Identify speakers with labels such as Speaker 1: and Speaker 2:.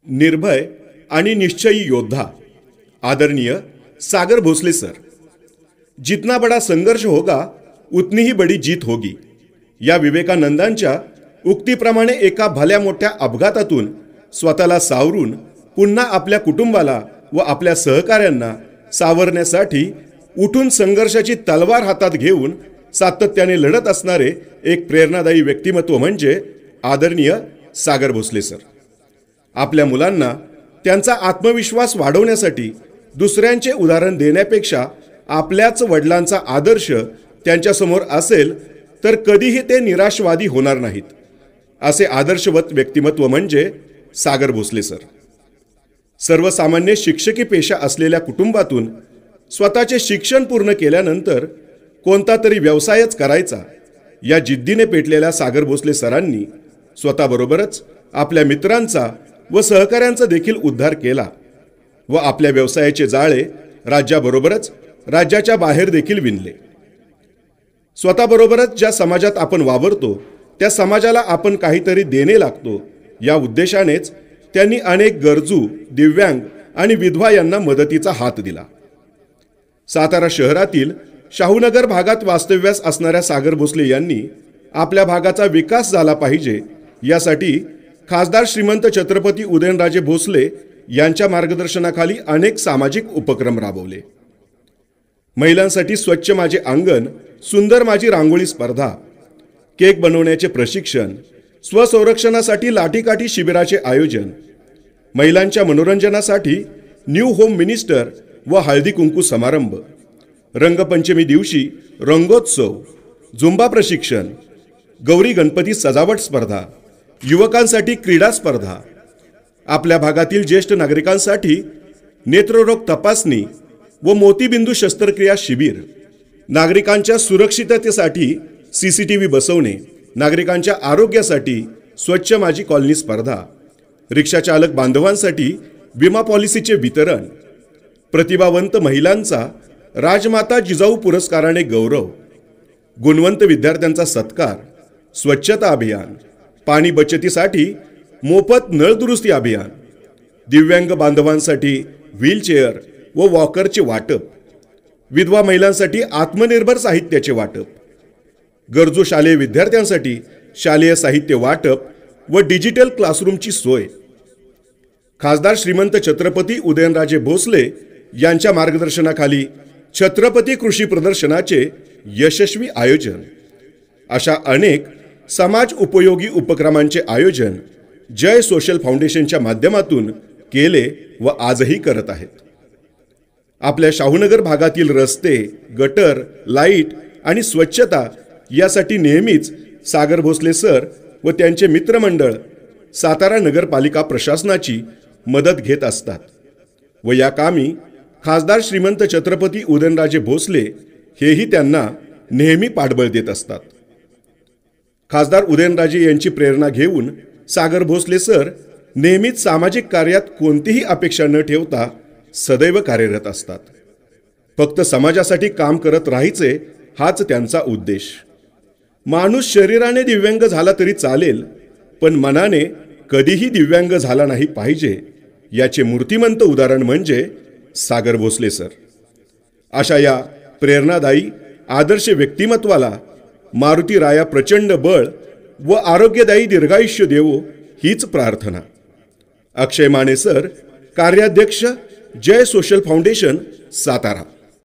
Speaker 1: निर्भय आणि निश्चयी योद्धा आदरणीय सागर भोसले सर। जितना बड़ा संघर्ष होगा उतनी ही बड़ी जीत होगी या विवेकानंदांच्या उक्तीप्रमाणे एका भल्या मोठ्या अपघातातून स्वतःला सावरून पुन्हा आपल्या कुटुंबाला व आपल्या सहकाऱ्यांना सावरण्यासाठी उठून संघर्षाची तलवार हातात घेऊन सातत्याने लढत असणारे एक प्रेरणादायी व्यक्तिमत्व म्हणजे आदरणीय सागर भोसले सर। आपल्या मुलांना त्यांचा आत्मविश्वास वाढवण्यासाठी दुसऱ्यांचे उदाहरण देण्यापेक्षा आपल्याच वडिलांचा आदर्श त्यांच्यासमोर असेल तर कधीही ते निराशवादी होणार नाहीत, असे आदर्शवत व्यक्तिमत्व म्हणजे सागर भोसले सर। सर्वसामान्य शिक्षकी पेशा असलेल्या कुटुंबातून स्वतःचे शिक्षण पूर्ण केल्यानंतर कोणता तरी व्यवसायच करायचा या जिद्दीने पेटलेल्या सागर भोसले सरांनी स्वतःबरोबरच आपल्या मित्रांचा व सहकाऱ्यांचा देखील उद्धार केला व आपल्या व्यवसायाचे जाळे राज्याबरोबरच राज्याच्या बाहेर देखील विणले। स्वतःबरोबरच ज्या समाजात आपण वावरतो त्या समाजाला आपण काहीतरी देणे लागतो या उद्देशानेच त्यांनी अनेक गरजू, दिव्यांग आणि विधवा यांना मदतीचा हात दिला। सातारा शहरातील शाहूनगर भागात वास्तव्यास असणाऱ्या सागर भोसले यांनी आपल्या भागाचा विकास झाला पाहिजे यासाठी खासदार श्रीमंत छत्रपती उदयनराजे भोसले यांच्या मार्गदर्शनाखाली अनेक सामाजिक उपक्रम राबवले। महिलांसाठी स्वच्छ माझे अंगण, सुंदर माझी रांगोळी स्पर्धा, केक बनवण्याचे प्रशिक्षण, स्वसंरक्षणासाठी लाठीकाठी शिबिराचे आयोजन, महिलांच्या मनोरंजनासाठी न्यू होम मिनिस्टर व हळदी कुंकू समारंभ, रंगपंचमी दिवशी रंगोत्सव, झुंबा प्रशिक्षण, गौरी गणपती सजावट स्पर्धा, युवकांसाठी क्रीडा स्पर्धा, आपल्या भागातील ज्येष्ठ नागरिकांसाठी नेत्ररोग तपासणी व मोतीबिंदू शस्त्रक्रिया शिबिर, नागरिकांच्या सुरक्षिततेसाठी CCTV बसवणे, नागरिकांच्या आरोग्यासाठी स्वच्छ माझी कॉलनी स्पर्धा, रिक्षा चालक बांधवांसाठी विमा पॉलिसीचे वितरण, प्रतिभावंत महिलांचा राजमाता जिजाऊ पुरस्काराने गौरव, गुणवंत विद्यार्थ्यांचा सत्कार, स्वच्छता अभियान, पाणी बचतीसाठी मोफत नळ दुरुस्ती अभियान, दिव्यांग बांधवांसाठी व्हीलचेअर व वॉकरचे वाटप, विधवा महिलांसाठी आत्मनिर्भर साहित्याचे वाटप, गरजू शालेय विद्यार्थ्यांसाठी शालेय साहित्य वाटप व डिजिटल क्लासरूमची सोय। खासदार श्रीमंत छत्रपती उदयनराजे भोसले यांच्या मार्गदर्शनाखाली छत्रपती कृषी प्रदर्शनाचे यशस्वी आयोजन, अशा अनेक समाज उपयोगी उपक्रमांचे आयोजन जय सोशल फाउंडेशनच्या माध्यमातून केले व आजही करत आहेत। आपल्या शाहूनगर भागातील रस्ते, गटर, लाईट आणि स्वच्छता यासाठी नेहमीच सागर भोसले सर व त्यांचे मित्रमंडळ सातारा नगरपालिका प्रशासनाची मदत घेत असतात व या कामी खासदार श्रीमंत छत्रपती उदयनराजे भोसले हेही त्यांना नेहमी पाठबळ देत असतात। खासदार उदयनराजे यांची प्रेरणा घेऊन सागर भोसले सर नेहमीच सामाजिक कार्यात कोणतीही अपेक्षा न ठेवता सदैव कार्यरत असतात। फक्त समाजासाठी काम करत राहायचे हाच त्यांचा उद्देश। माणूस शरीराने दिव्यांग झाला तरी चालेल, पण मनाने कधीही दिव्यांग झाला नाही पाहिजे याचे मूर्तिमंत उदाहरण म्हणजे सागर भोसले सर। अशा या प्रेरणादायी आदर्श व्यक्तिमत्वाला मारुती राया प्रचंड बळ व आरोग्यदायी दीर्घायुष्य देवो हीच प्रार्थना। अक्षय माने सर, कार्याध्यक्ष, जय सोशल फाउंडेशन, सातारा।